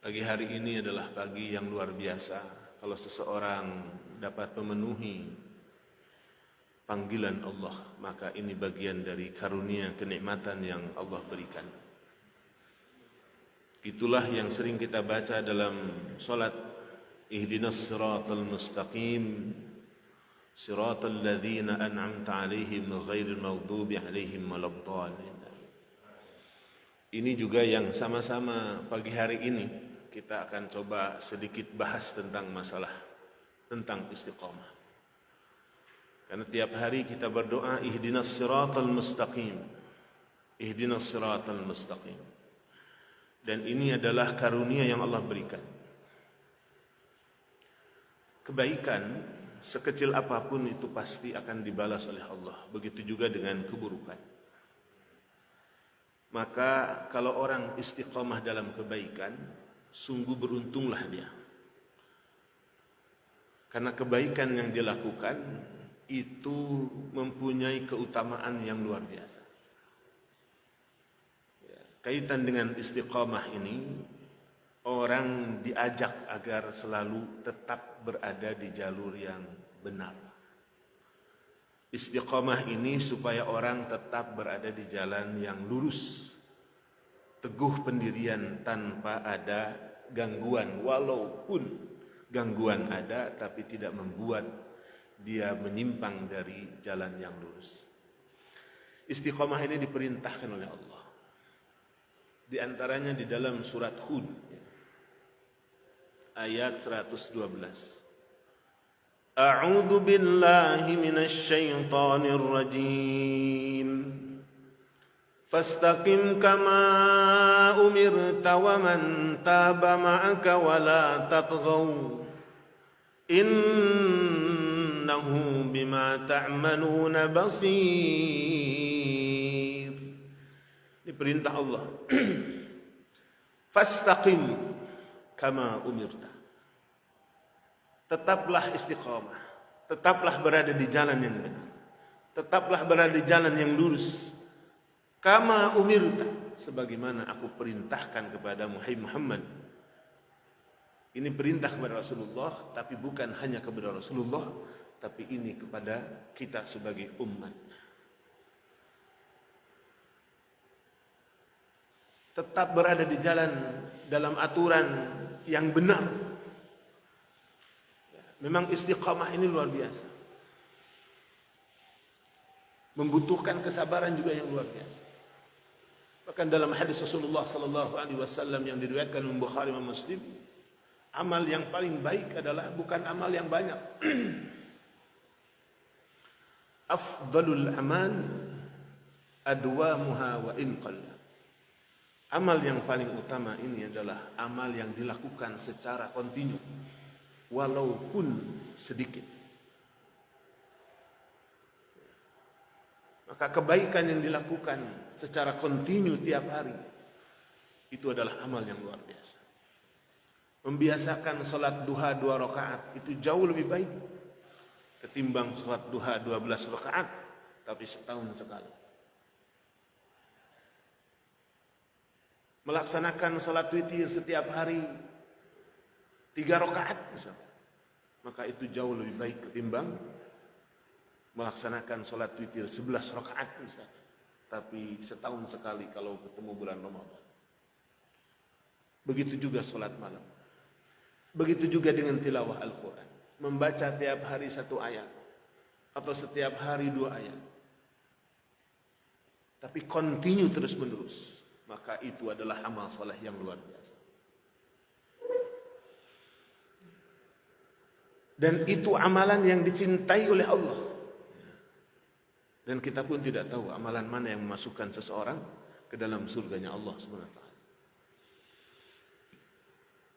Pagi hari ini adalah pagi yang luar biasa. Kalau seseorang dapat memenuhi panggilan Allah, maka ini bagian dari karunia kenikmatan yang Allah berikan. Itulah yang sering kita baca dalam salat, ihdinas siratal mustaqim, siratal ladzina an'amta 'alaihim ghairil maghdubi alaihim waladdallin. Ini juga yang sama-sama pagi hari ini kita akan coba sedikit bahas tentang masalah tentang istiqamah. Karena tiap hari kita berdoa ihdinas siratal mustaqim, ihdinas siratal mustaqim. Dan ini adalah karunia yang Allah berikan. Kebaikan sekecil apapun itu pasti akan dibalas oleh Allah. Begitu juga dengan keburukan. Maka kalau orang istiqamah dalam kebaikan, sungguh beruntunglah dia. Karena kebaikan yang dilakukan itu mempunyai keutamaan yang luar biasa. Kaitan dengan istiqamah ini, orang diajak agar selalu tetap berada di jalur yang benar. Istiqamah ini supaya orang tetap berada di jalan yang lurus, teguh pendirian tanpa ada gangguan, walaupun gangguan ada tapi tidak membuat dia menyimpang dari jalan yang lurus. Istiqamah ini diperintahkan oleh Allah. Di antaranya di dalam surat Hud ayat 112. A'udzu billahi minasy syaithanir rajim. Fastaqim kama umirta wa man taba ma'aka wa la tatghaw. Innahu bima ta'maluna basir. Ini perintah Allah. Fastaqim kama umirta. Tetaplah istiqamah, tetaplah berada di jalan yang benar, tetaplah berada di jalan yang lurus. Kama umirta, sebagaimana aku perintahkan kepadamu, hai Muhammad. Ini perintah kepada Rasulullah, tapi bukan hanya kepada Rasulullah, tapi ini kepada kita sebagai umat. Tetap berada di jalan dalam aturan yang benar. Memang istiqamah ini luar biasa. Membutuhkan kesabaran juga yang luar biasa. Bahkan dalam hadis Rasulullah sallallahu alaihi wasallam yang diriwayatkan oleh Bukhari dan Muslim, amal yang paling baik adalah bukan amal yang banyak. Afdalul amal adwamuha wa in qalla. Amal yang paling utama ini adalah amal yang dilakukan secara kontinu, walaupun sedikit. Maka kebaikan yang dilakukan secara kontinu tiap hari itu adalah amal yang luar biasa. Membiasakan salat duha 2 rakaat itu jauh lebih baik ketimbang salat duha 12 rakaat tapi setahun sekali. Melaksanakan salat witir setiap hari 3 rakaat misalnya, maka itu jauh lebih baik ketimbang melaksanakan sholat witir 11 rakaat misalnya, tapi setahun sekali kalau ketemu bulan Ramadan. Begitu juga sholat malam. Begitu juga dengan tilawah Al-Quran. Membaca tiap hari 1 ayat atau setiap hari 2 ayat, tapi kontinu terus menerus, maka itu adalah amal soleh yang luar biasa. Dan itu amalan yang dicintai oleh Allah. Dan kita pun tidak tahu amalan mana yang memasukkan seseorang ke dalam surganya Allah SWT.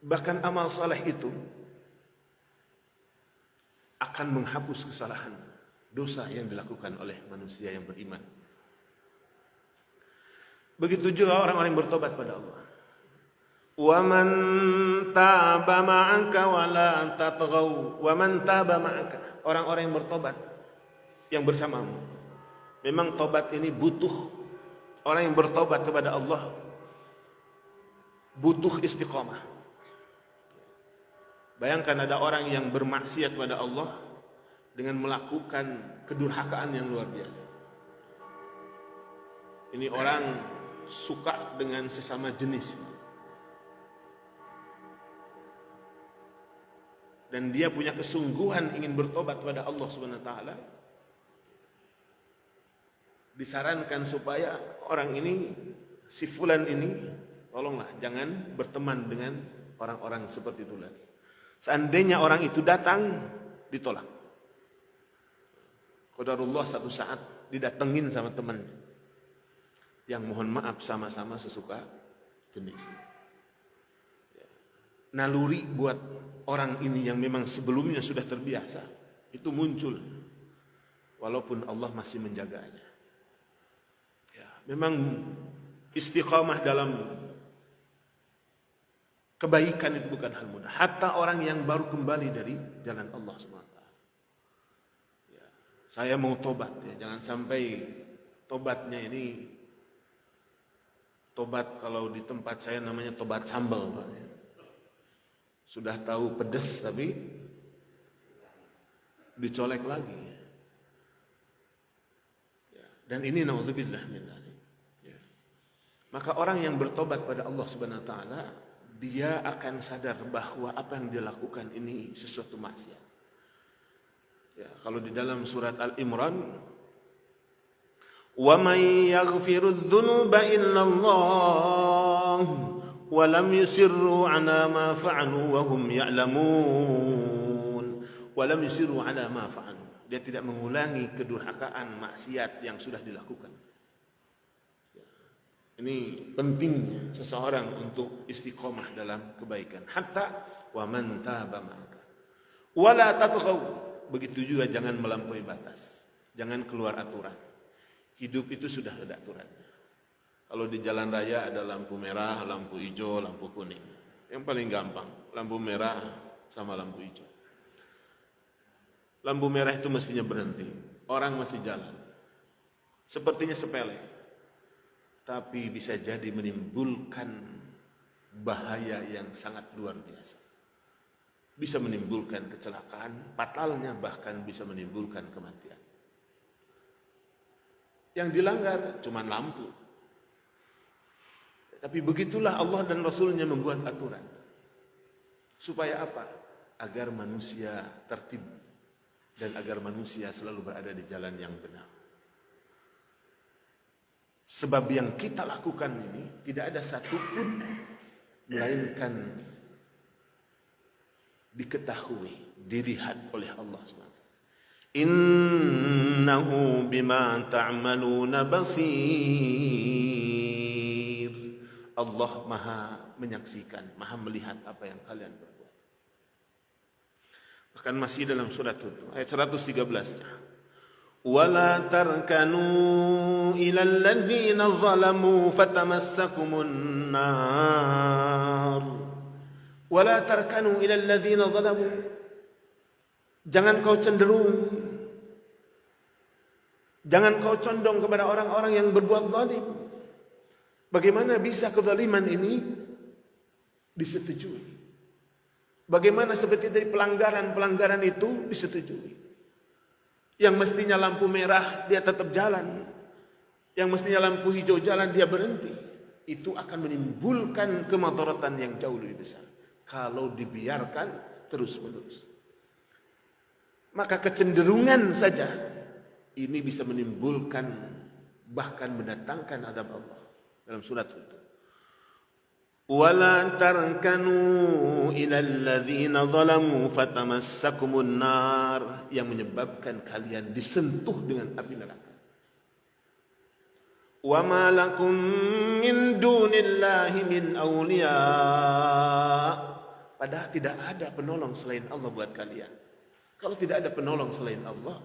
Bahkan amal saleh itu akan menghapus kesalahan, dosa yang dilakukan oleh manusia yang beriman. Begitu juga orang-orang yang bertobat pada Allah. Wa man taba ma'aka wa la tatghaw. Wa man taba ma'aka. Orang-orang yang bertobat yang bersamamu. Memang tobat ini butuh, orang yang bertobat kepada Allah butuh istiqamah. Bayangkan ada orang yang bermaksiat pada Allah dengan melakukan kedurhakaan yang luar biasa. Ini orang suka dengan sesama jenis. Dan dia punya kesungguhan ingin bertobat kepada Allah Subhanahu wa taala. Disarankan supaya orang ini, si fulan ini, tolonglah jangan berteman dengan orang-orang seperti itu lagi. Seandainya orang itu datang, ditolak. Qadarullah satu saat didatengin sama teman yang mohon maaf sama-sama sesuka jenis. Naluri buat orang ini yang memang sebelumnya sudah terbiasa itu muncul walaupun Allah masih menjaganya. Ya, memang istiqamah dalam kebaikan itu bukan hal mudah. Hatta orang yang baru kembali dari jalan Allah SWT. Ya, saya mau tobat ya, jangan sampai tobatnya ini tobat kalau di tempat saya namanya tobat sambal Pak. Sudah tahu pedes tapi dicolek lagi. Ya, dan ini naudzubillah min dzalik. Ya. Maka orang yang bertobat pada Allah Subhanahu wa taala, dia akan sadar bahwa apa yang dia lakukan ini sesuatu maksiat. Ya, kalau di dalam surat Al-Imran, "Wa may yaghfirudz dzunuba illallah wa lam yusirru 'ala ma fa'alu wa hum ya'lamun." Wa lam yusirru 'ala ma fa'alu. Dia tidak mengulangi kedurhakaan maksiat yang sudah dilakukan. Ini pentingnya seseorang untuk istiqomah dalam kebaikan. Hatta wa man taba ma'aka. Wala tatghaw. Begitu juga jangan melampaui batas. Jangan keluar aturan. Hidup itu sudah ada aturannya. Kalau di jalan raya ada lampu merah, lampu hijau, lampu kuning. Yang paling gampang, lampu merah sama lampu hijau. Lampu merah itu mestinya berhenti. Orang masih jalan. Sepertinya sepele. Tapi bisa jadi menimbulkan bahaya yang sangat luar biasa. Bisa menimbulkan kecelakaan, fatalnya bahkan bisa menimbulkan kematian. Yang dilanggar cuma lampu. Tapi begitulah Allah dan Rasulnya membuat aturan. Supaya apa? Agar manusia tertib. Dan agar manusia selalu berada di jalan yang benar. Sebab yang kita lakukan ini tidak ada satupun melainkan diketahui, dilihat oleh Allah SWT. Innahu bima ta'maluna basir. Allah maha menyaksikan, maha melihat apa yang kalian berbuat. Bahkan masih dalam surat Hud ayat 113. Wala tarkanu ila alladhina zalamu fatamassakumun nar. Wala tarkanu ila alladhina zalamu. Jangan kau cenderung, jangan kau condong kepada orang-orang yang berbuat zalim. Bagaimana bisa kezaliman ini disetujui? Bagaimana seperti dari pelanggaran-pelanggaran itu disetujui? Yang mestinya lampu merah dia tetap jalan, yang mestinya lampu hijau jalan dia berhenti. Itu akan menimbulkan kemadaratan yang jauh lebih besar kalau dibiarkan terus-menerus. Maka kecenderungan saja ini bisa menimbulkan bahkan mendatangkan azab Allah. Dalam surat itu, wala tarkanu ilal ladzina zalamu fatamassakumun nar, yang menyebabkan kalian disentuh dengan api neraka. Wa ma lakum min dunillahi min awliya, padahal tidak ada penolong selain Allah buat kalian. Kalau tidak ada penolong selain Allah,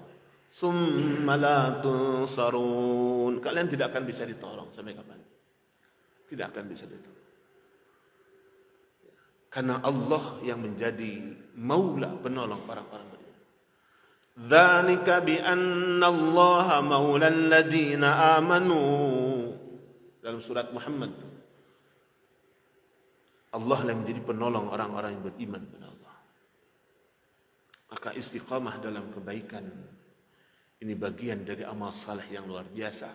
summa la tunsarun, kalian tidak akan bisa ditolong sampai kapan? Tidak akan bisa ditolong. Karena Allah yang menjadi maula, penolong orang-orang beriman. Dzalika bi anna Allah maula alladziina aamanu. Dalam surat Muhammad, Allah yang menjadi penolong orang-orang yang beriman kepada Allah. Maka istiqamah dalam kebaikan ini bagian dari amal saleh yang luar biasa.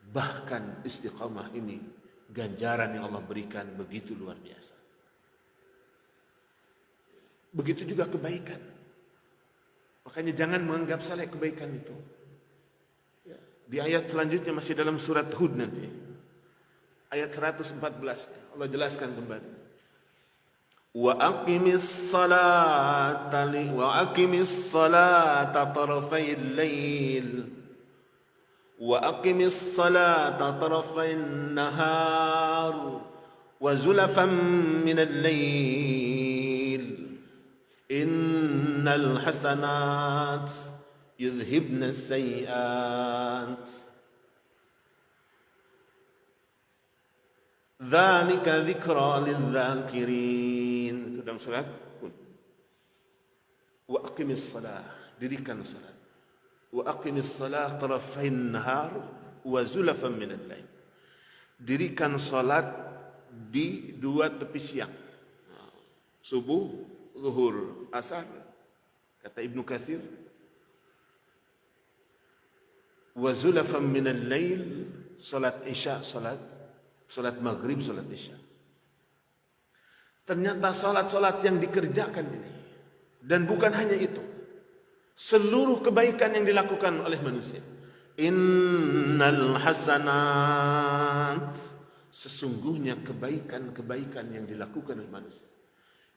Bahkan istiqamah ini ganjaran yang Allah berikan begitu luar biasa. Begitu juga kebaikan. Makanya jangan menganggap saleh kebaikan itu. Di ayat selanjutnya masih dalam surat Hud nanti. Ayat 114 Allah jelaskan kembali. Wa aqimis salata tarafayil lail wa aqimis salata tarafayn nahar wa zulafan minal lail innal hasanat yudhibna as-sayyi'at dzalika dzikra lidz-dzakirin. Itu dalam surat wa aqimis shalah, dirikan salat. Wa aqimis shalah tarafayn nahar wa zulafan minal lail. Dirikan salat di dua tepi siang. Subuh, zuhur, asar. Kata Ibnu Katsir, wa zulafan minal lail, salat isya, salat maghrib, salat isya. Ternyata salat-salat yang dikerjakan ini, dan bukan hanya itu, seluruh kebaikan yang dilakukan oleh manusia. Innal hasanat, sesungguhnya kebaikan-kebaikan yang dilakukan oleh manusia.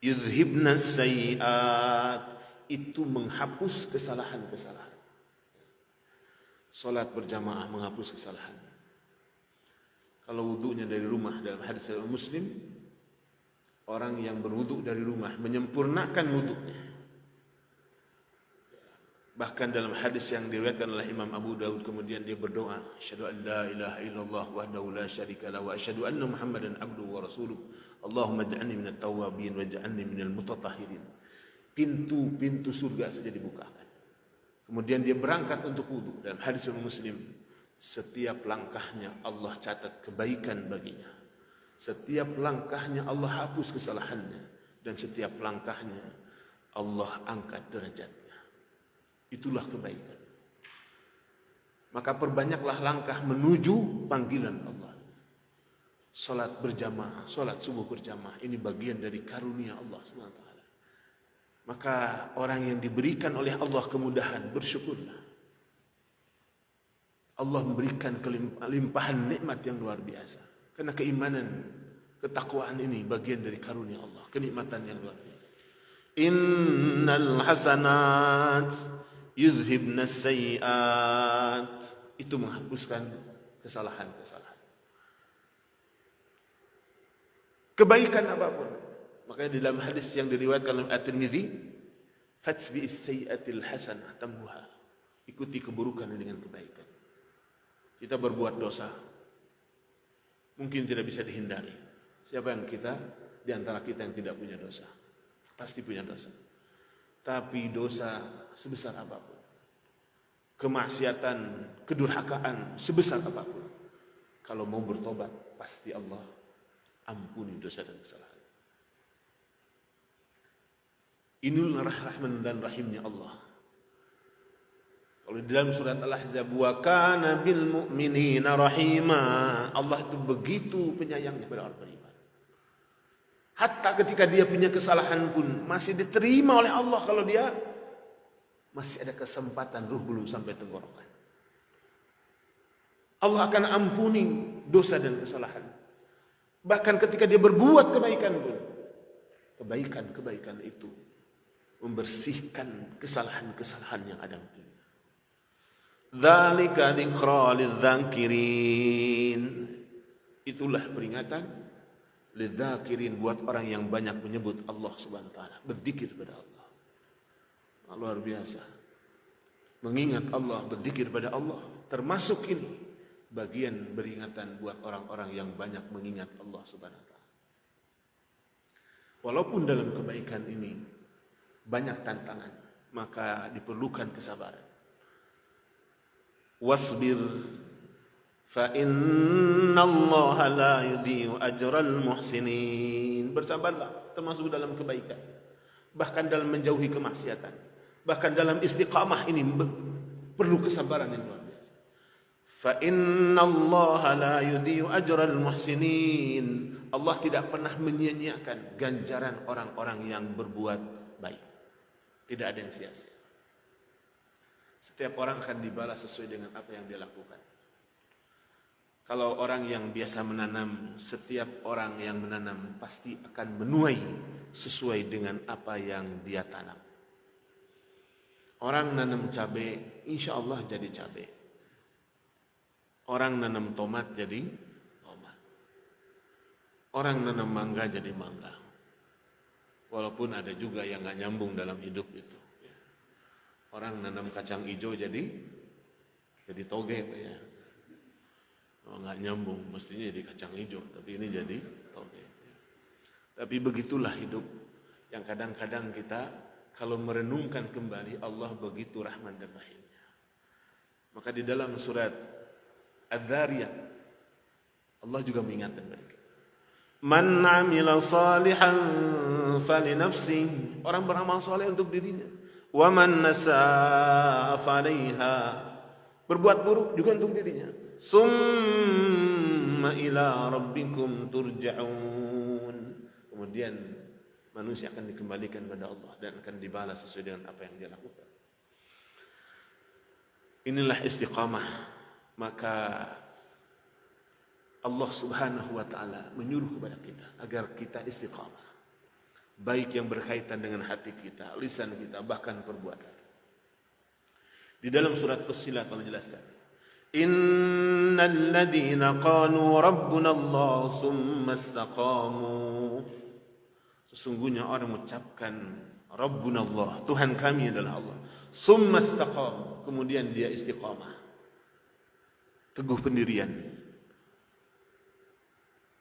Yudhibna sayyi'at, itu menghapus kesalahan-kesalahan. Salat berjamaah menghapus kesalahan. Kalau wudunya dari rumah, dalam hadis Muslim, orang yang berwudu dari rumah menyempurnakan wudunya. Bahkan dalam hadis yang diriwayatkan oleh Imam Abu Daud, kemudian dia berdoa, asyhadu an la ilaha illallah wahdahu la syarika lahu wa asyhadu anna Muhammadan abduhu wa rasuluh. Allahumma ij'alni minat tawwabin waj'alni minal mutatahhirin. Pintu-pintu surga saja dibukakan. Kemudian dia berangkat untuk wudu. Dalam hadis Muslim, setiap langkahnya Allah catat kebaikan baginya. Setiap langkahnya Allah hapus kesalahannya. Dan setiap langkahnya Allah angkat derajatnya. Itulah kebaikan. Maka perbanyaklah langkah menuju panggilan Allah. Salat berjamaah, salat subuh berjamaah, ini bagian dari karunia Allah SWT. Maka orang yang diberikan oleh Allah kemudahan, bersyukurlah. Allah memberikan kelimpahan nikmat yang luar biasa. Karena keimanan, ketakwaan ini bagian dari karunia Allah, kenikmatan yang luar biasa. Innal hasanat yudhibna sayyi'at, itu menghapuskan kesalahan-kesalahan. Kebaikan apapun. Makanya di dalam hadis yang diriwayatkan oleh At-Tirmidzi, fatsbi'is sayyi'atil hasanah tamhuha. Ikuti keburukan dengan kebaikan. Kita berbuat dosa, mungkin tidak bisa dihindari. Siapa yang di antara kita yang tidak punya dosa? Pasti punya dosa. Tapi dosa sebesar apapun, kemaksiatan, kedurhakaan sebesar apapun, kalau mau bertobat, pasti Allah ampuni dosa dan kesalahan. Inilah rahman dan rahimnya Allah. Kalau di dalam surat Al-Ahzab, wa kana bil mu'minina rahima, Allah itu begitu penyayangnya pada orang beriman. Hatta ketika dia punya kesalahan pun masih diterima oleh Allah kalau dia masih ada kesempatan, ruh belum sampai tenggorokan. Allah akan ampuni dosa dan kesalahan. Bahkan ketika dia berbuat kebaikan pun, kebaikan itu membersihkan kesalahan-kesalahan yang ada di dunia. Dzalika dzikra lidz-dzakirin. Itulah peringatan lidz-dzakirin, buat orang yang banyak menyebut Allah Subhanahu wa taala, berzikir pada Allah. Luar biasa. Mengingat Allah, berzikir pada Allah, termasuk ini bagian peringatan buat orang-orang yang banyak mengingat Allah Subhanahu wa taala. Walaupun dalam kebaikan ini banyak tantangan, maka diperlukan kesabaran. Wasbir fa innallaha la yudhi'u ajral muhsinin. Bersabarlah termasuk dalam kebaikan, bahkan dalam menjauhi kemaksiatan. Bahkan dalam istiqamah ini perlu kesabaran yang luar biasa. Fa innallaha la yudhi'u ajral muhsinin. Allah tidak pernah menyia-nyiakan ganjaran orang-orang yang berbuat baik. Tidak ada yang sia-sia. Setiap orang akan dibalas sesuai dengan apa yang dia lakukan. Kalau orang yang biasa menanam, setiap orang yang menanam pasti akan menuai sesuai dengan apa yang dia tanam. Orang nanam cabai, insya Allah jadi cabai. Orang nanam tomat jadi tomat. Orang nanam mangga jadi mangga. Walaupun ada juga yang nggak nyambung dalam hidup itu. Orang nanam kacang hijau jadi toge, ya. Oh, nggak nyambung, mestinya jadi kacang hijau, tapi ini jadi toge. Tapi begitulah hidup, yang kadang-kadang kita kalau merenungkan kembali Allah begitu Rahman dan Rahimnya. Maka di dalam surat Adz-Dzariyat Allah juga mengingatkan mereka. Man 'amila shalihan falinafsihi. Orang beramal saleh untuk dirinya. Wa man nasaa falaiha. Berbuat buruk juga untuk dirinya. Tsumma ila rabbikum turja'un. Kemudian manusia akan dikembalikan kepada Allah dan akan dibalas sesuai dengan apa yang dia lakukan. Inilah istiqamah. Maka Allah Subhanahu wa taala menyuruh kepada kita agar kita istiqamah. Baik yang berkaitan dengan hati kita, lisan kita, bahkan perbuatan. Di dalam surat Fussilat Allah jelaskan, Innal ladzina qalu rabbuna Allah tsumma istaqamu. Sesungguhnya orang mengucapkan Rabbuna Allah, Tuhan kami adalah Allah. Tsumma istaqamu, kemudian dia istiqamah. Teguh pendirian.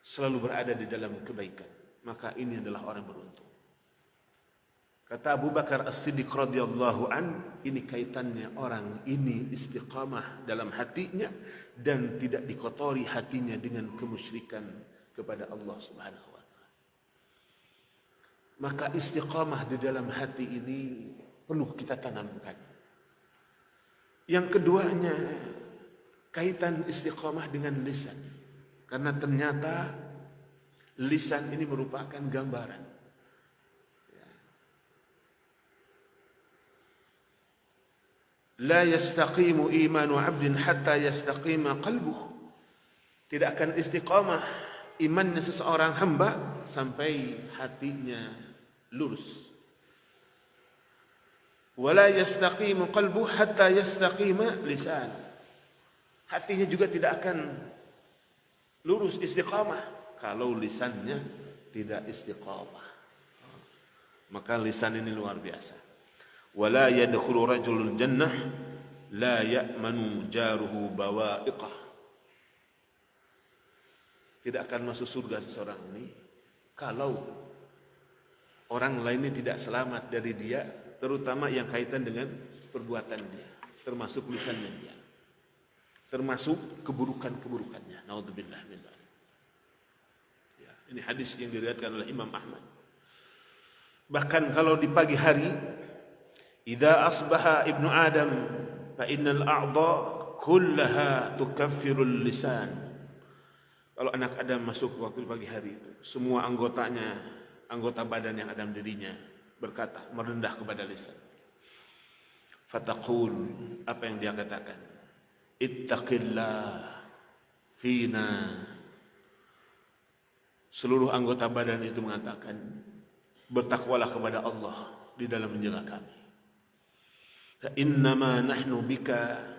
Selalu berada di dalam kebaikan. Maka ini adalah orang beruntung. Kata Abu Bakar As-Siddiq radhiyallahu an, ini kaitannya orang ini istiqamah dalam hatinya dan tidak dikotori hatinya dengan kemusyrikan kepada Allah Subhanahu wa taala. Maka istiqamah di dalam hati ini perlu kita tanamkan. Yang keduanya, kaitan istiqamah dengan lisan. Karena ternyata lisan ini merupakan gambaran. La yastaqimu imanu 'abdin hatta yastaqima qalbuh. Tidak akan istiqamah imannya seseorang hamba sampai hatinya lurus. Wala yastaqimu qalbuh hatta yastaqima lisan. Hatinya juga tidak akan lurus istiqamah kalau lisannya tidak istiqamah. Maka lisan ini luar biasa. Wala yadkhulu rajulul jannah la ya'manu jaruhu bawa'iqah. Tidak akan masuk surga seseorang ini kalau orang lainnya tidak selamat dari dia, terutama yang kaitan dengan perbuatan dia, termasuk lisannya dia, termasuk keburukan-keburukannya. Naudzubillah min dzalik. Ya, ini hadis yang diriwayatkan oleh Imam Ahmad. Bahkan kalau di pagi hari, idza asbaha ibnu Adam fa innal a'dha kullaha tukaffirul lisan. Kalau anak Adam masuk waktu pagi hari itu, semua anggotanya, anggota badan yang ada dalam dirinya berkata, merendah kepada lisan. Fataqul, apa yang dia katakan? Ittaqillah fina. Seluruh anggota badan itu mengatakan, bertakwalah kepada Allah di dalam menjaga kami. Innama nahnu bika,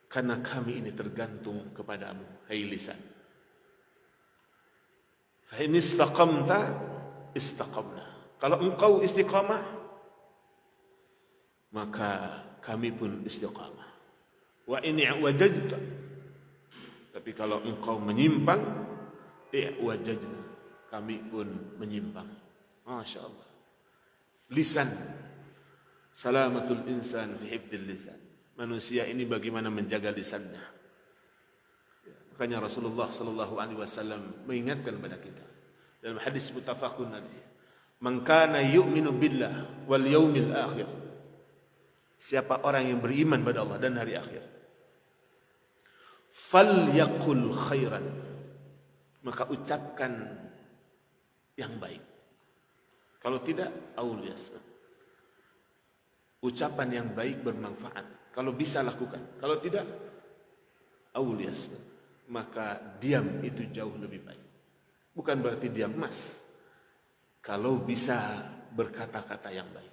karena kami ini tergantung kepadamu, hai lisan. Fa in istaqamta istaqamna. Kalau engkau istiqamah, maka kami pun istiqamah. Wa in i'wajajta, tapi kalau engkau menyimpang, i'wajajna, kami pun menyimpang. Masya Allah. Lisan, salamatul insan fi hifdzil lisan. Manusia ini bagaimana menjaga lisannya. Makanya Rasulullah sallallahu alaihi wasallam mengingatkan kepada kita dalam hadis muttafaqun alaih, "Man kana yu'minu billah wal yaumil akhir siapa orang yang beriman pada Allah dan hari akhir, falyaqul khairan, maka ucapkan yang baik. Kalau tidak, aul yasmut. Ucapan yang baik bermanfaat. Kalau bisa lakukan. Kalau tidak, aul yasmut. Maka diam itu jauh lebih baik. Bukan berarti diam emas. Kalau bisa berkata-kata yang baik.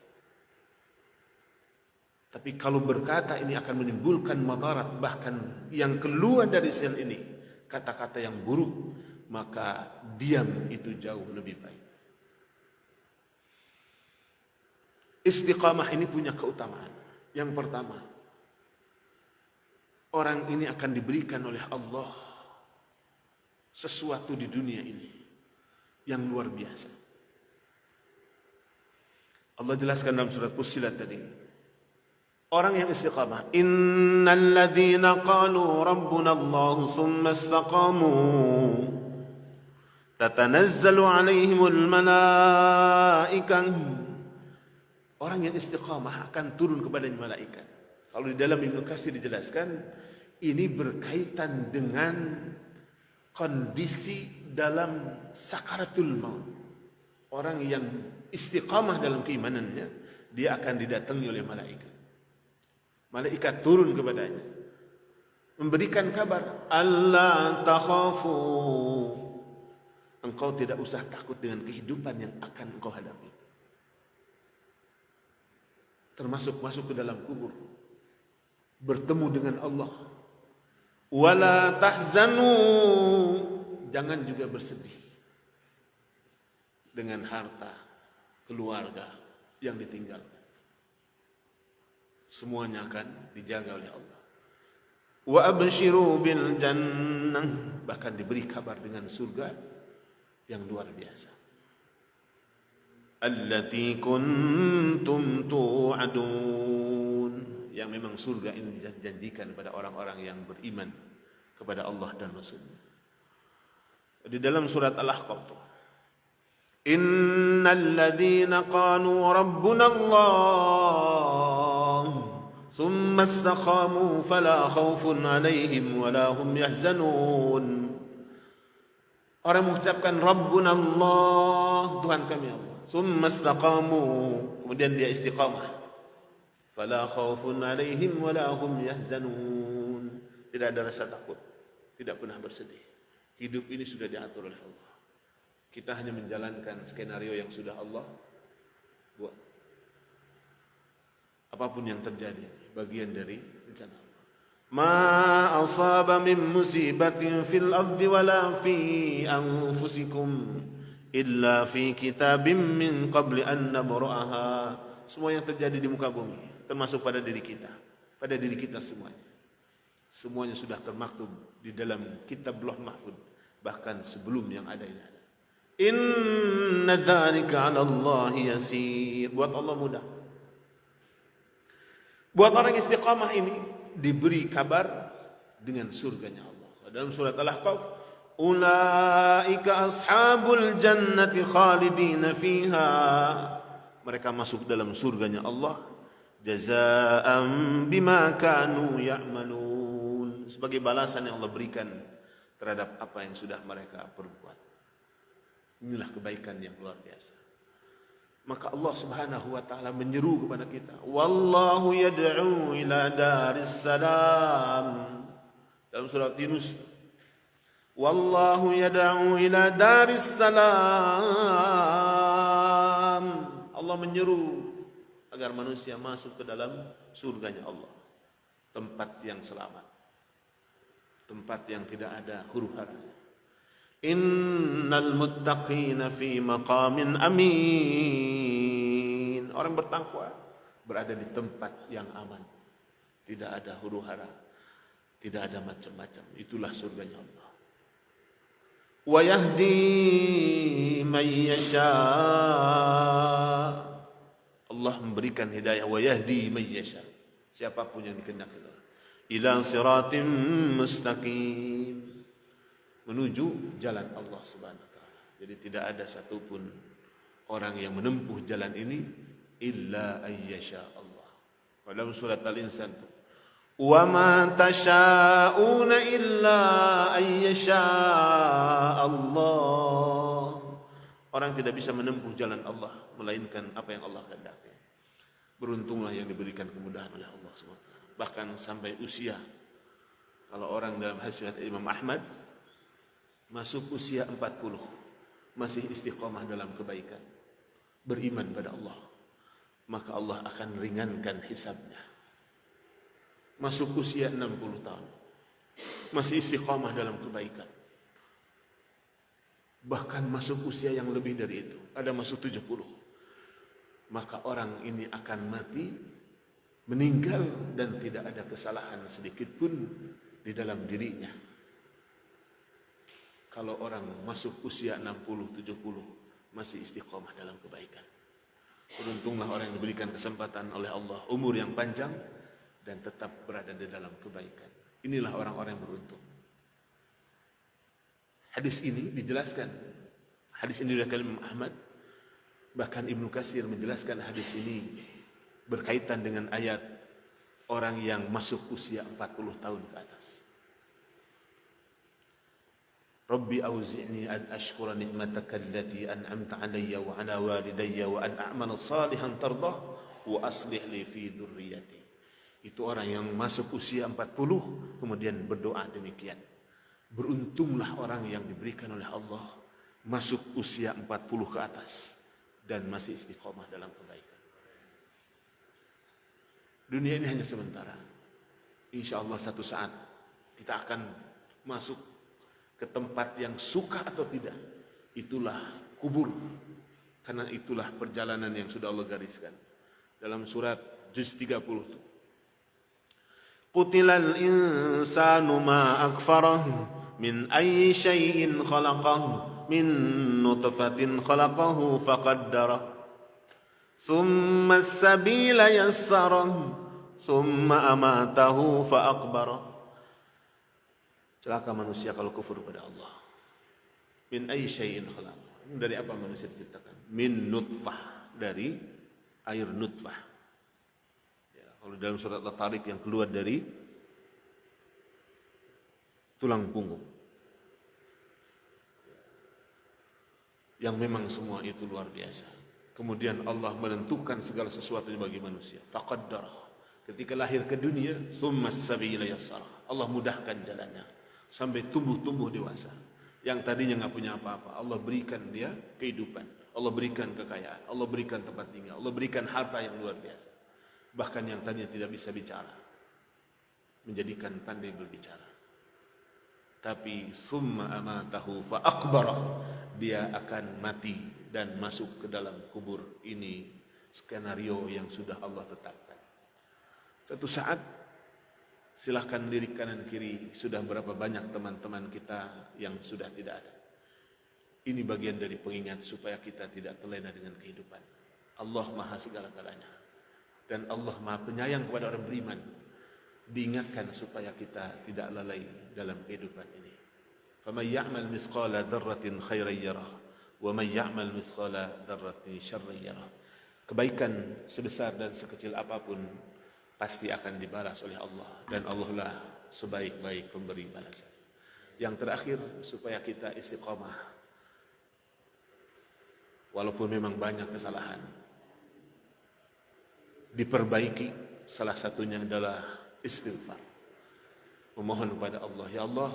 Tapi kalau berkata ini akan menimbulkan madarat, bahkan yang keluar dari sel ini kata-kata yang buruk, maka diam itu jauh lebih baik. Istiqamah ini punya keutamaan. Yang pertama, orang ini akan diberikan oleh Allah sesuatu di dunia ini yang luar biasa. Allah jelaskan dalam surat Fussilat tadi. Orang yang istiqamah, innal ladzina qalu rabbuna Allah thumma istaqamu tatanazzalu alaihimul malaikah. Orang yang istiqamah akan turun kepadanya malaikat. Kalau di dalam Ibnu Katsir dijelaskan, ini berkaitan dengan kondisi dalam sakaratul maut. Orang yang istiqamah dalam keimanannya, dia akan didatangi oleh malaikat. Malaikat turun kepadanya, memberikan kabar, Allah takhafu, engkau tidak usah takut dengan kehidupan yang akan engkau hadapi. Termasuk masuk ke dalam kubur, bertemu dengan Allah. Wala tahzanu, jangan juga bersedih dengan harta, keluarga yang ditinggalkan. Semuanya akan dijaga oleh Allah. Wa abshiru bil jannah, bahkan diberi kabar dengan surga yang luar biasa. Allati kuntum tu'adun, yang memang surga ini dijanjikan kepada orang-orang yang beriman kepada Allah dan Rasul-Nya. Di dalam surat Al-Ahqaf itu, innal ladzina qalu rabbuna Allah thumma istaqamu fala khaufun 'alaihim wala hum yahzanun. Orang mengucapkan Rabbuna Allah, Tuhan kami Allah. Thumma istaqamu, kemudian dia istiqamah. Fala khaufun 'alaihim wala hum yahzanun. Tidak ada rasa takut, tidak pernah bersedih. Hidup ini sudah diatur oleh Allah. Kita hanya menjalankan skenario yang sudah Allah buat. Apapun yang terjadi, bagian dari rencana Allah. Ma asaba min musibatin fil ardi wala fi anfusikum illa fi kitabim min qabli an nabra'aha. Semua yang terjadi di muka bumi, termasuk pada diri kita, semuanya. Semuanya sudah termaktub di dalam kitab Lauh Mahfuz, bahkan sebelum yang ada ini ada. Inna dzalika 'ala Allah yasir. Buat Allah mudah. Buat orang istiqamah ini diberi kabar dengan surganya Allah. Dalam surat Al-Ahqaf, ulaika ashabul jannati khalidina fiha. Mereka masuk dalam surganya Allah, jazaa'an bima kanu ya'malun, sebagai balasan yang Allah berikan terhadap apa yang sudah mereka perbuat. Inilah kebaikan yang luar biasa. Maka Allah Subhanahu wa taala menyeru kepada kita, wallahu yad'u ila daris salam. Dalam surat Yunus, wallahu yad'u ila daris salam. Allah menyeru agar manusia masuk ke dalam surganya Allah, tempat yang selamat, tempat yang tidak ada huru-hara. Innal muttaqina fi maqamin amin. Orang bertakwa berada di tempat yang aman, tidak ada huru-hara, tidak ada macam-macam. Itulah surganya Allah. Wa yahdi man yasha. Allah memberikan hidayah, wa yahdi man yasha, siapapun yang dikehendaki Allah, ila siratim mustaqim, menuju jalan Allah Subhanahu wa taala. Jadi tidak ada satupun orang yang menempuh jalan ini illa ayyasha Allah, Dalam surat Al-Insan, wa ma tasha'una illa ayyasha Allah. Orang tidak bisa menempuh jalan Allah melainkan apa yang Allah kehendaki. Beruntunglah yang diberikan kemudahan oleh Allah SWT. Bahkan sampai usia, kalau orang dalam hadis Imam Ahmad masuk usia 40 masih istiqomah dalam kebaikan, beriman pada Allah, maka Allah akan ringankan hisabnya. Masuk usia 60 tahun masih istiqomah dalam kebaikan, bahkan masuk usia yang lebih dari itu, ada masuk 70, maka orang ini akan mati, meninggal dan tidak ada kesalahan sedikit pun di dalam dirinya. Kalau orang masuk usia 60-70 masih istiqomah dalam kebaikan, beruntunglah orang yang diberikan kesempatan oleh Allah umur yang panjang dan tetap berada di dalam kebaikan. Inilah orang-orang yang beruntung. Hadis ini dijelaskan. Hadis ini diriwayatkan Imam Ahmad. Bahkan Ibnu Katsir menjelaskan hadis ini berkaitan dengan ayat orang yang masuk usia 40 tahun ke atas. Rabbi auzi'ni an ashkura ni'mataka allati an'amta 'alayya wa 'ala walidayya wa an a'mala salihan tardah wa aslih li fi dzurriyyati. Itu orang yang masuk usia 40 kemudian berdoa demikian. Beruntunglah orang yang diberikan oleh Allah masuk usia 40 ke atas dan masih istiqomah dalam kebaikan. Dunia ini hanya sementara. Insya Allah satu saat kita akan masuk ke tempat yang suka atau tidak. Itulah kubur. Karena itulah perjalanan yang sudah Allah gariskan. Dalam surat juz 30 itu. Qutilal insanu ma akfarah min ayyi syai'in khalaqah min nutfatin khalaqahu faqaddarah thumma as-sabila yassarah thumma amatahu faaqbarah. Celaka manusia kalau kufur pada Allah. Min ayyi syai'in khalaq. Dari apa manusia diciptakan? Min nutfah, dari air nutfah. Ya, kalau dalam surat At-Tariq yang keluar dari tulang punggung. Yang memang semua itu luar biasa. Kemudian Allah menentukan segala sesuatu bagi manusia. Faqaddarah. Ketika lahir ke dunia, thumma as-sabila yassarah. Allah mudahkan jalannya sampai tumbuh dewasa. Yang tadinya nggak punya apa-apa, Allah berikan dia kehidupan, Allah berikan kekayaan, Allah berikan tempat tinggal, Allah berikan harta yang luar biasa. Bahkan yang tadinya tidak bisa bicara, menjadikan pandai berbicara. Tapi summa amatahu fa akbarah, dia akan mati dan masuk ke dalam kubur. Ini skenario yang sudah Allah tetapkan. Satu saat, silahkan lirik kanan kiri, sudah berapa banyak teman-teman kita yang sudah tidak ada. Ini bagian dari pengingat supaya kita tidak terlena dengan kehidupan. Allah maha segala-galanya. Dan Allah maha penyayang kepada orang beriman. Diingatkan supaya kita tidak lalai dalam kehidupan ini. فَمَنْ يَعْمَلْ مِثْقَالَ ذَرَّةٍ خَيْرًا يَرَهُ وَمَنْ يَعْمَلْ مِثْقَالَ ذَرَّةٍ شَرًّا يَرَهُ. Kebaikan sebesar dan sekecil apapun pasti akan dibalas oleh Allah, dan Allah lah sebaik-baik pemberi balasan. Yang terakhir, supaya kita istiqomah walaupun memang banyak kesalahan, diperbaiki. Salah satunya adalah istighfar, memohon kepada Allah, ya Allah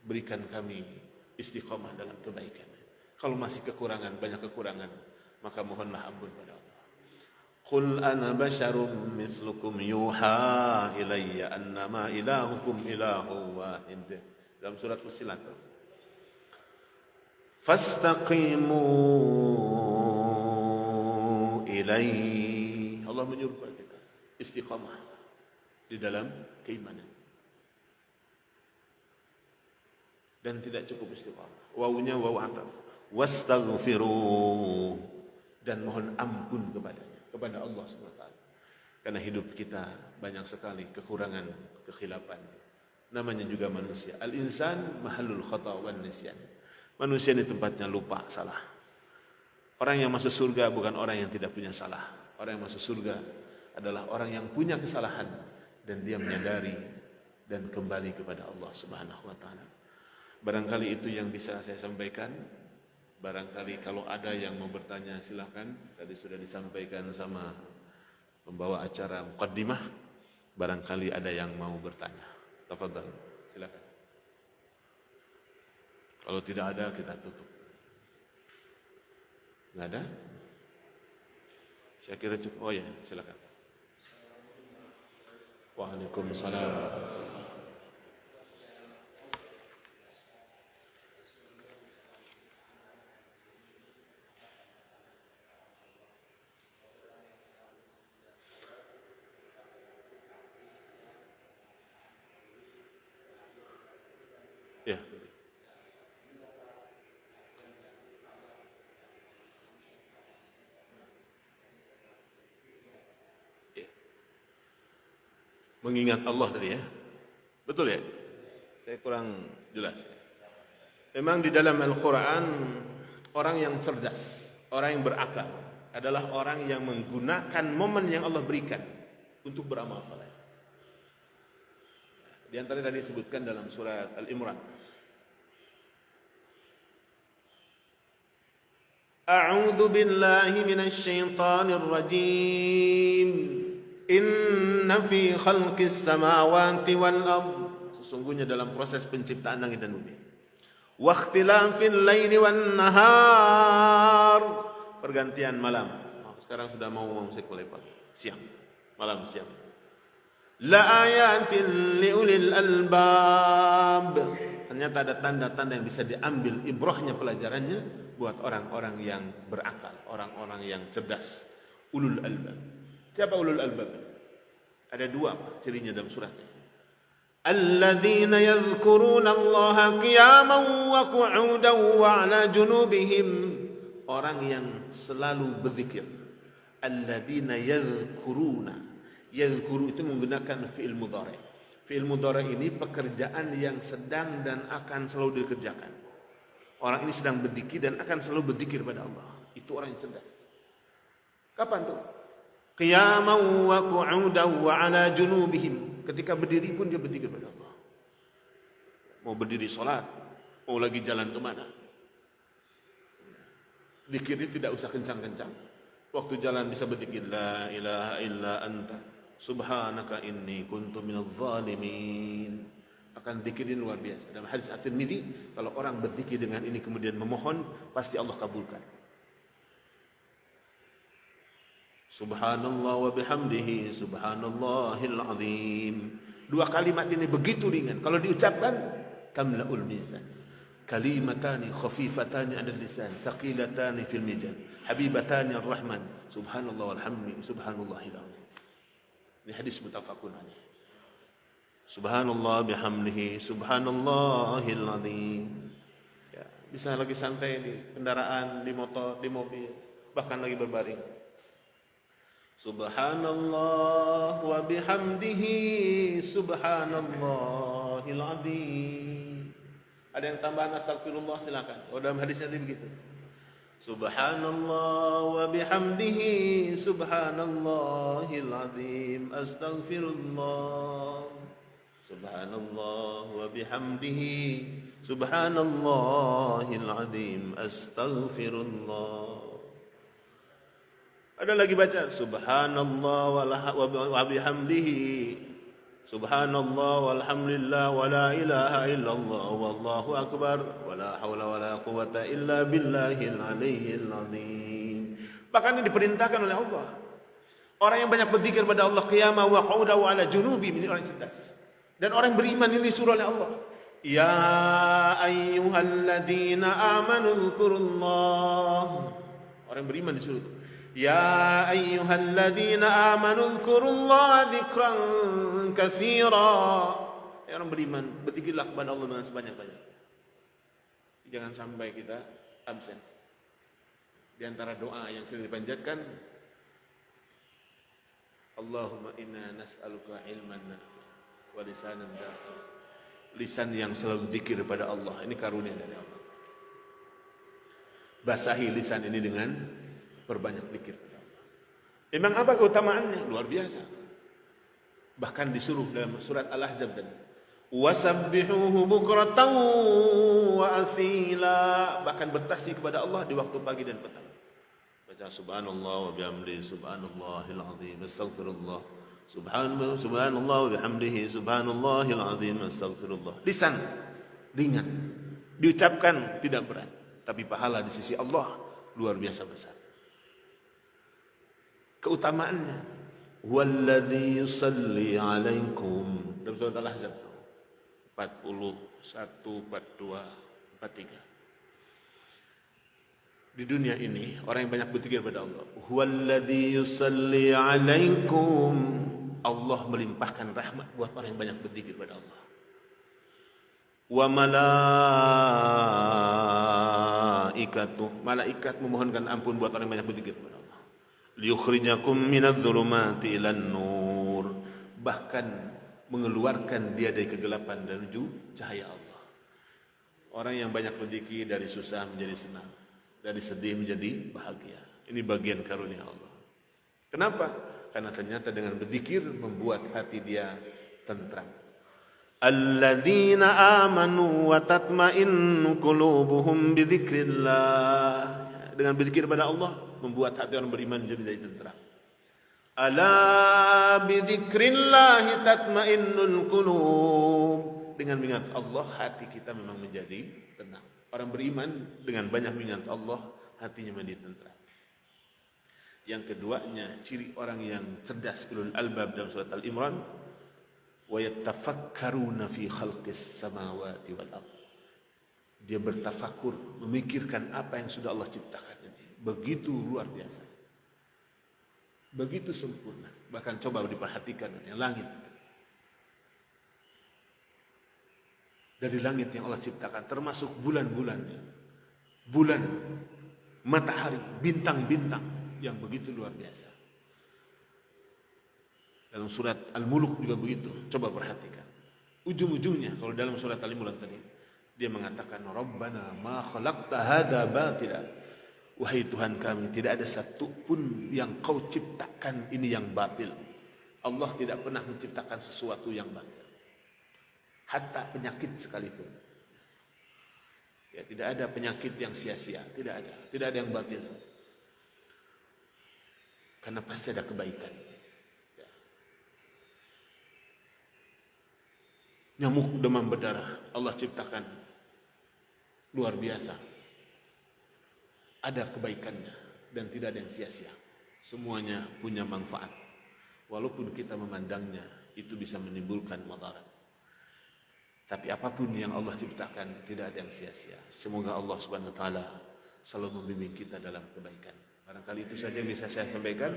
berikan kami istiqomah dalam kebaikan. Kalau masih kekurangan, banyak kekurangan, maka mohonlah ampun pada Allah. Qul ana basyarum mithlukum yuha ilayya annama ilahukum ilahu wahid. Dalam surat Fussilat. Fastaqimu ilaihi. Allah menyuruh kita istiqamah di dalam keimanan. Dan tidak cukup istiqamah. Wawunya wawu ataf. Wastaghfiru, dan mohon ampun kepada Allah SWT. Karena hidup kita banyak sekali kekurangan, kekhilapan. Namanya juga manusia. Al-insan mahallul khata wan nisyan. Manusia ini tempatnya lupa, salah. Orang yang masuk surga bukan orang yang tidak punya salah. Orang yang masuk surga adalah orang yang punya kesalahan dan dia menyadari dan kembali kepada Allah Subhanahu wa taala. Barangkali itu yang bisa saya sampaikan. Barangkali kalau ada yang mau bertanya silakan. Tadi sudah disampaikan sama pembawa acara muqaddimah. Barangkali ada yang mau bertanya. Tafadhal, silakan. Kalau tidak ada kita tutup. Enggak ada? Saya kira cukup. Oh ya, silakan. Waalaikumsalam. Ya. Mengingat Allah tadi ya. Betul ya? Saya kurang jelas. Memang di dalam Al-Quran orang yang cerdas, orang yang berakal adalah orang yang menggunakan momen yang Allah berikan untuk beramal saleh. Di antara tadi disebutkan dalam surat Al-Imran. A'udzu billahi minasy syaithanir rajim. Inna fi khalqis samawati wal ard. Sesungguhnya dalam proses penciptaan langit dan bumi. Wa ikhtilafil laili wan nahar. Pergantian malam. Sekarang sudah mau mulai pagi. Siang. Malam siang. La ayatin liulil albab. Ternyata ada tanda-tanda yang bisa diambil ibrahnya, pelajarannya buat orang-orang yang berakal, orang-orang yang cerdas. Ulul albab. Siapa ulul albab? Ada dua cirinya dalam suratnya. Alladzina yadhkuruna Allaha qiyaman wa qu'udan wa 'ala junubihim. Orang yang selalu berzikir. Alladzina yadhkuruna. Yadhkuru itu menggunakan fi'il mudhari'. Fi'il mudhari' ini pekerjaan yang sedang dan akan selalu dikerjakan. Orang ini sedang berzikir dan akan selalu berzikir pada Allah. Itu orang yang cerdas. Kapan tuh? Qiyaman wa qu'udan wa 'ala junubihim. Ketika berdiri pun dia berzikir pada Allah. Mau berdiri salat, mau lagi jalan kemana. Zikirnya tidak usah kencang-kencang. Waktu jalan bisa berzikir la ilaha illa anta subhanaka inni kuntu minadh dhalimin. Akan zikirin luar biasa. Dalam hadis At-Tirmidzi, kalau orang berzikir dengan ini kemudian memohon, pasti Allah kabulkan. Subhanallah wa bihamdihi subhanallahil azim. Dua kalimat ini begitu ringan. Kalau diucapkan, kamla'ul mizan. Kalimatani khafifatani 'alal lisan, thaqilatani fil mizan. Habibatani ar-Rahman. Subhanallah walhamdi subhanallahil azim. Ini hadis muttafaqun alaih. Subhanallah bihamdihi subhanallahil azim. Ya, bisa lagi santai di kendaraan, di motor, di mobil, bahkan lagi berbaring. Subhanallah wa bihamdihi subhanallahil azim. Ada yang tambahan astagfirullah silakan. Oh, dalam hadisnya itu begitu. Subhanallah wa bihamdihi subhanallahil azim. Astaghfirullah. Subhanallah wa bihamdihi subhanallahil azim. Astaghfirullah. Ada lagi baca subhanallah wa bihamdihi subhanallah walhamdulillah wa la ilaha illallah wallahu akbar wa la haula wa la quwata illa billahil aliyyil azim. Bahkan ini diperintahkan oleh Allah. Orang yang banyak berzikir pada Allah qiyama wa qu'uda wa ala junubi, ini orang cerdas. Dan orang beriman ini disuruh oleh Allah. Ya ayyuhalladzina amanu dzkurullah. Orang beriman disuruh itu. Ya ayyuhalladzina amanu dzkurullaha dzikran katsira. Ya orang beriman, berzikirlah kepada Allah dengan sebanyak-banyaknya. Jangan sampai kita absen. Di antara doa yang sering dipanjatkan, Allahumma inna nas'aluka ilman nafi' wa lisanan dzakir. Lisan yang selalu zikir kepada Allah, ini karunia dari Allah. Basahi lisan ini dengan perbanyak zikir kepada Allah. Memang apa keutamaannya? Luar biasa. Bahkan disuruh dalam surat Al-Ahzab tadi, wasabbihuhu bukratan wa asila, bahkan bertasbih kepada Allah di waktu pagi dan petang. Baca subhanallah wa bihamdihi subhanallahil azim astaghfirullah, subhanallah wa bihamdihi subhanallahil azim astaghfirullah. Lisan ringan, diucapkan tidak berat, tapi pahala di sisi Allah luar biasa besar. Keutamaannya, walladzi yusalli alaikum, dalam surat Al-Ahzab 41, 42, 43. Di dunia ini orang yang banyak berzikir pada Allah, walladzi yusalli alaikum, Allah melimpahkan rahmat buat orang yang banyak berzikir pada Allah. Wa malaikatuh, malaikat memohonkan ampun buat orang yang banyak berzikir kepada Allah. Liyukhrijakum minadh-dhulumati ilan nur, bahkan mengeluarkan dia dari kegelapan dan menuju cahaya Allah. Orang yang banyak berzikir dari susah menjadi senang, dari sedih menjadi bahagia. Ini bagian karunia Allah. Kenapa? Karena ternyata dengan berzikir membuat hati dia tentram. Alladzina amanu wa tatma'innu qulubuhum bidzikrillah. Dengan berzikir pada Allah membuat hati orang beriman menjadi tentram. Ala bidzikrillah tatma'innul qulub. Dengan mengingat Allah hati kita memang menjadi tenang. Orang beriman dengan banyak mengingat Allah hatinya menjadi tentram. Yang keduanya ciri orang yang cerdas ulul albab dalam surat Al-Imran, wa yatafakkaruna fi khalqis samawati wal ardh. Dia bertafakur, memikirkan apa yang sudah Allah ciptakan ini. Begitu luar biasa. Begitu sempurna. Bahkan coba diperhatikan yang langit. Dari langit yang Allah ciptakan termasuk bulan-bulannya. Bulan, matahari, bintang-bintang yang begitu luar biasa. Dalam surat Al-Mulk juga begitu. Coba perhatikan. Ujung-ujungnya kalau dalam surat Al-Imran tadi dia mengatakan Rabbana ma khalaqta hadza batila. Wahai Tuhan kami, tidak ada satu pun yang kau ciptakan ini yang batil. Allah tidak pernah menciptakan sesuatu yang batil. Hatta penyakit sekalipun. Ya, tidak ada penyakit yang sia-sia, tidak ada. Tidak ada yang batil. Karena pasti ada kebaikan. Ya. Nyamuk demam berdarah Allah ciptakan luar biasa. Ada kebaikannya dan tidak ada yang sia-sia. Semuanya punya manfaat. Walaupun kita memandangnya itu bisa menimbulkan madarat. Tapi apapun yang Allah ciptakan tidak ada yang sia-sia. Semoga Allah Subhanahu wa taala selalu membimbing kita dalam kebaikan. Barangkali itu saja yang bisa saya sampaikan.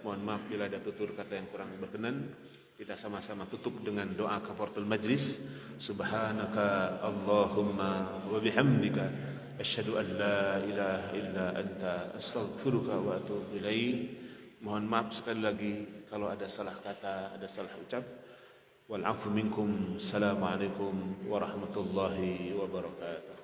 Mohon maaf bila ada tutur kata yang kurang berkenan. Kita sama-sama tutup dengan doa kafaratul majlis. Subhanaka Allahumma wa bihamdika asyhadu an la ilaha illa anta astaghfiruka wa atubu ilaik. Mohon maaf sekali lagi kalau ada salah kata, ada salah ucap. Wal 'afwu minkum. Assalamualaikum warahmatullahi wabarakatuh.